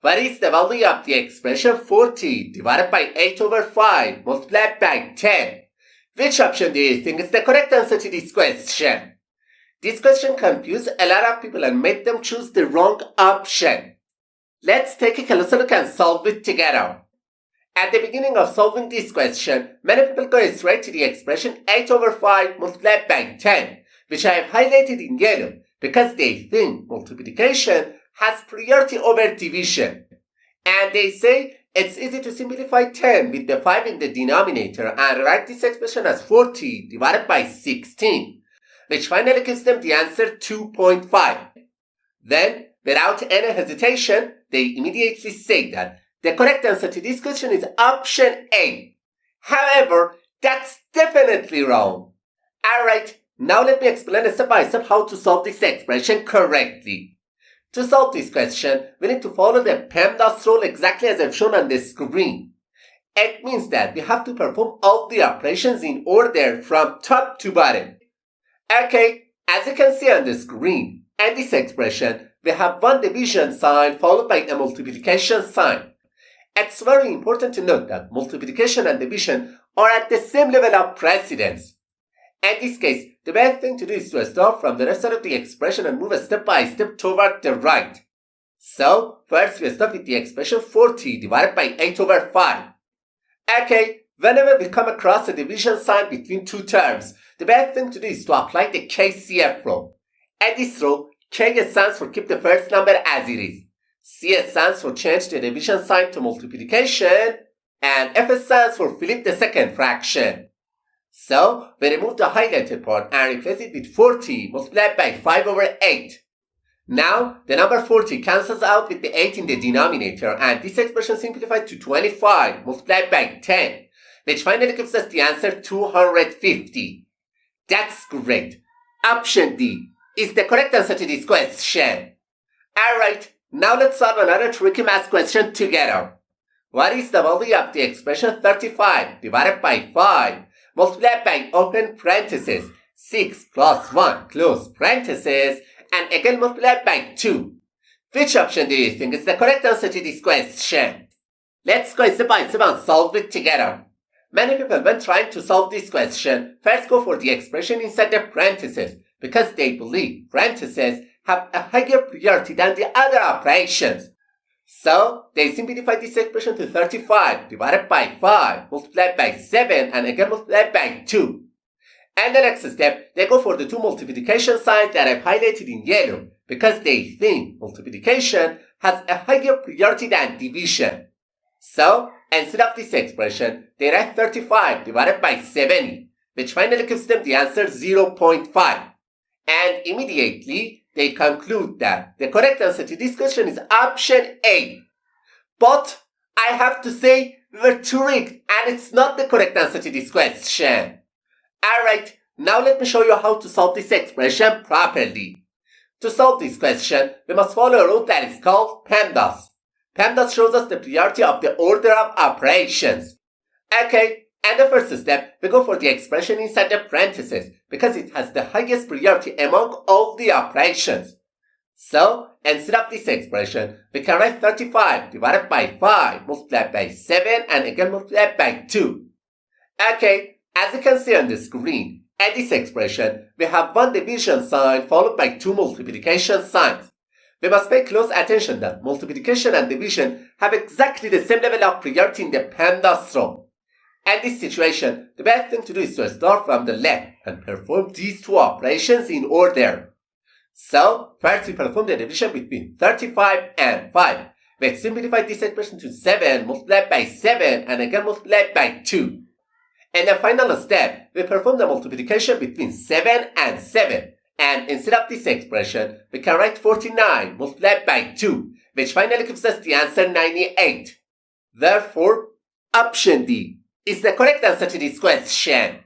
What is the value of the expression 40 divided by 8 over 5 multiplied by 10? Which option do you think is the correct answer to this question? This question confused a lot of people and made them choose the wrong option. Let's take a closer look and solve it together. At the beginning of solving this question, many people go straight to the expression 8 over 5 multiplied by 10, which I have highlighted in yellow because they think multiplication has priority over division. And they say it's easy to simplify 10 with the 5 in the denominator and write this expression as 40 divided by 16, which finally gives them the answer 2.5. Then, without any hesitation, they immediately say that the correct answer to this question is option A. However, that's definitely wrong. Alright, now let me explain step by step how to solve this expression correctly. To solve this question, we need to follow the PEMDAS rule exactly as I've shown on the screen. It means that we have to perform all the operations in order from top to bottom. Okay, as you can see on the screen, in this expression, we have one division sign followed by a multiplication sign. It's very important to note that multiplication and division are at the same level of precedence. In this case, the best thing to do is to start from the left side of the expression and move step by step toward the right. So, first we start with the expression 40 divided by 8 over 5. Okay, whenever we come across a division sign between two terms, the best thing to do is to apply the KCF rule. In this rule, K stands for keep the first number as it is, C stands for change the division sign to multiplication, and F stands for flip the second fraction. So, we remove the highlighted part and replace it with 40 multiplied by 5 over 8. Now, the number 40 cancels out with the 8 in the denominator and this expression simplified to 25 multiplied by 10, which finally gives us the answer 250. That's great. Option D is the correct answer to this question. Alright, now let's solve another tricky math question together. What is the value of the expression 35 divided by 5 multiplied by open parenthesis 6 plus 1 close parenthesis and again multiplied by 2? Which option do you think is the correct answer to this question? Let's go step by step and solve it together. Many people, when trying to solve this question, first go for the expression inside the parentheses because they believe parentheses have a higher priority than the other operations. So, they simplify this expression to 35 divided by 5 multiplied by 7 and again multiplied by 2. And the next step, they go for the two multiplication signs that I've highlighted in yellow because they think multiplication has a higher priority than division. So, instead of this expression, they write 35 divided by 70, which finally gives them the answer 0.5. And immediately, they conclude that the correct answer to this question is option A. But I have to say we were tricked and it's not the correct answer to this question. Alright, now let me show you how to solve this expression properly. To solve this question, we must follow a rule that is called PEMDAS. PEMDAS shows us the priority of the order of operations. Okay, and the first step, we go for the expression inside the parentheses because it has the highest priority among all the operations. So, instead of this expression, we can write 35 divided by 5 multiplied by 7 and again multiplied by 2. Okay, as you can see on the screen, in this expression, we have one division sign followed by two multiplication signs. We must pay close attention that multiplication and division have exactly the same level of priority in the PEMDAS rule. In this situation, the best thing to do is to start from the left and perform these two operations in order. So, first we perform the division between 35 and 5. We simplify this expression to 7 multiplied by 7 and again multiplied by 2. In the final step, we perform the multiplication between 7 and 7. And instead of this expression, we can write 49 multiplied by 2, which finally gives us the answer 98. Therefore, option D is the correct answer to this question.